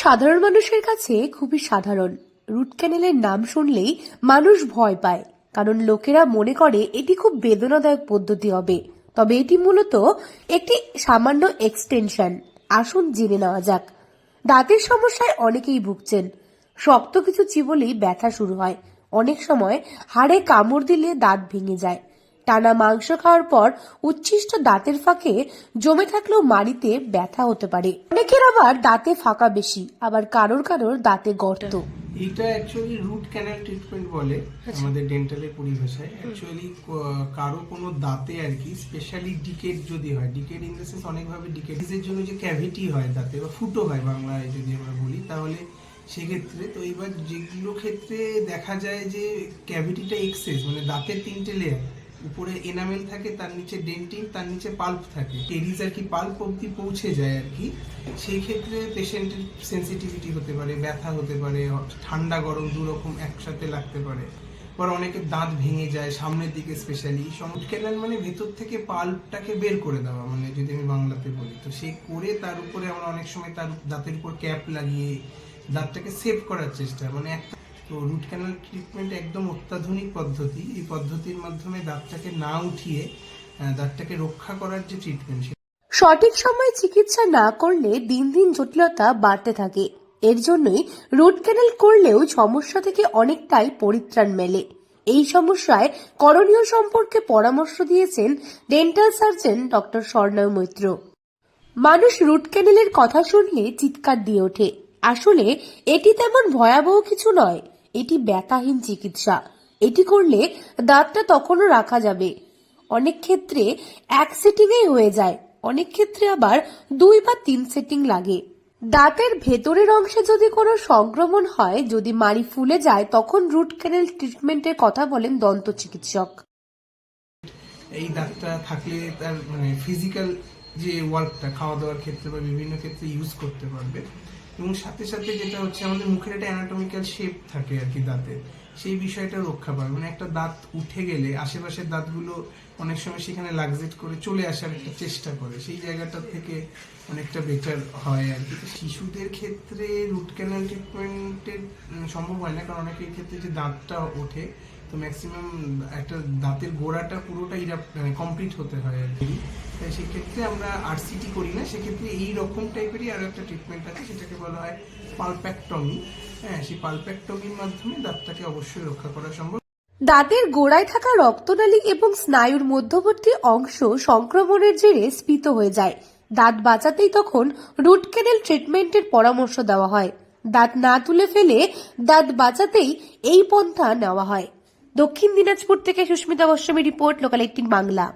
সাধারণ মানুষের কাছে খুবই সাধারণ। রুট ক্যানেলের নাম শুনলেই মানুষ ভয় পায়, কারণ লোকেরা মনে করে এটি খুব বেদনাদায়ক পদ্ধতি হবে। তবে এটি মূলত একটি সামান্য এক্সটেনশন। আসুন জেনে নেওয়া যাক। দাঁতের সমস্যায় অনেকেই ভুগছেন। শক্ত কিছু চিবোলেই ব্যথা শুরু হয়। অনেক সময় হাড়ে কামড় দিলে দাঁত ভেঙে যায়। টানা মাংস খাওয়ার পর উচ্ছিষ্ট দাঁতের ফাঁকে জমে থাকলেও মাড়িতে ব্যথা হতে পারে। অনেকের আবার দাঁতে ফাঁকা বেশি, আবার কারোর কারোর দাঁতে গর্ত। এটা অ্যাকচুয়ালি রুট ক্যানাল ট্রিটমেন্ট বলে আমাদের ডেন্টালের পরিভাষায়। অ্যাকচুয়ালি কারো কোনো দাঁতে আর কি স্পেশালি ডিকেট যদি হয়, ডিকেট ইন দ্য সেন্স অনেকভাবে ডিকেটের জন্য যে ক্যাভিটি হয় দাঁতে বা ফুটো হয় বাংলায় যদি আমরা বলি, তাহলে সেক্ষেত্রে তো এবার যেগুলো ক্ষেত্রে দেখা যায় যে ক্যাভিটিটা এক্সেস, মানে দাঁতের তিনটে লেয়ার, উপরে এনামেল থাকে, তার নিচে ডেন্টিন, তার নিচে পাল্প থাকে, টেরিজ আর কি পাল্প অব্দি পৌঁছে যায় আর কি। সেই ক্ষেত্রে পেশেন্টের সেন্সিটিভিটি হতে পারে, ব্যথা হতে পারে, ঠান্ডা গরম দু রকম একসাথে লাগতে পারে। আবার অনেকের দাঁত ভেঙে যায় সামনের দিকে স্পেশালি। রুট ক্যানাল মানে ভেতর থেকে পাল্পটাকে বের করে দেওয়া, মানে যদি আমি বাংলাতে বলি তো সেই করে তার উপরে আমরা অনেক সময় তার দাঁতের উপর ক্যাপ লাগিয়ে দাঁতটাকে সেভ করার চেষ্টা, মানে একটা। তো রুট ক্যানাল ট্রিটমেন্ট একদম অত্যাধুনিক পদ্ধতি। এই পদ্ধতির মাধ্যমে দাঁতটাকে না উঠিয়ে দাঁতটাকে রক্ষা করার যে ট্রিটমেন্ট, সঠিক সময়ে চিকিৎসা না করলে দিন দিন জটিলতা বাড়তে থাকে। এর জন্যই রুট ক্যানেল করলেও সমস্যা থেকে অনেকটাই পরিত্রাণ মেলে। এই সমস্যায় করণীয় সম্পর্কে পরামর্শ দিয়েছেন ডেন্টাল সার্জন ডক্টর স্বর্ণায় মৈত্র। মানুষ রুট ক্যানেলের কথা শুনলে চিৎকার দিয়ে ওঠে। আসলে এটি তেমন ভয়াবহ কিছু নয়। এটি ব্যথাহীন চিকিৎসা। এটি করলে দাঁতটা তখনও রাখা যাবে। অনেক ক্ষেত্রে এক সেটিংয়েই হয়ে যায়, অনেক ক্ষেত্রে আবার 2 বা 3 সেটিং লাগে। দাঁতের ভেতরের অংশে যদি কোনো সংক্রমণ হয়, যদি মাড়ি ফুলে যায়, তখন রুট ক্যানেল ট্রিটমেন্টের কথা বলেন দন্ত চিকিৎসক। এই দাঁতটা থাকলে তার মানে ফিজিক্যাল যে ওয়ার্কটা খাওয়া দাওয়ার ক্ষেত্রে বা বিভিন্ন ক্ষেত্রে ইউজ করতে পারবে। এবং সাথে সাথে যেটা হচ্ছে আমাদের মুখের একটা অ্যানাটমিক্যাল শেপ থাকে আর কি দাঁতের, সেই বিষয়টা রক্ষা পাবে। মানে একটা দাঁত উঠে গেলে আশেপাশের দাঁতগুলো অনেক সময় সেখানে লাক্সেট করে চলে আসার একটা চেষ্টা করে, সেই জায়গাটা থেকে অনেকটা বেটার হয় আর কি। শিশুদের ক্ষেত্রে রুট ক্যানাল ট্রিটমেন্টের সম্ভব হয় না, কারণ অনেকের ক্ষেত্রে যে দাঁতটা ওঠে তো ম্যাক্সিমাম একটা দাঁতের গোড়াটা পুরোটা মানে কমপ্লিট হতে হয় আর কি। তাই সেক্ষেত্রে আমরা আরসিটি করি না, সেক্ষেত্রে এই রকম টাইপেরই আরও একটা ট্রিটমেন্ট আছে, সেটাকে বলা হয় পালপ্যাক্টমি। হ্যাঁ, সেই পালপ্যাক্টমির মাধ্যমে দাঁতটাকে অবশ্যই রক্ষা করা সম্ভব। দাঁতের গোড়ায় থাকা রক্তনালী এবং স্নায়ুর মধ্যবর্তী অংশ সংক্রমণের জেরে স্ফীত হয়ে যায়। দাঁত বাঁচাতেই তখন রুট ক্যানেল ট্রিটমেন্টের পরামর্শ দেওয়া হয়। দাঁত না তুলে ফেলে দাঁত বাঁচাতেই এই পন্থা নেওয়া হয়। দক্ষিণ দিনাজপুর থেকে সুস্মিতা গোস্বামী রিপোর্ট, লোকাল 18 বাংলা।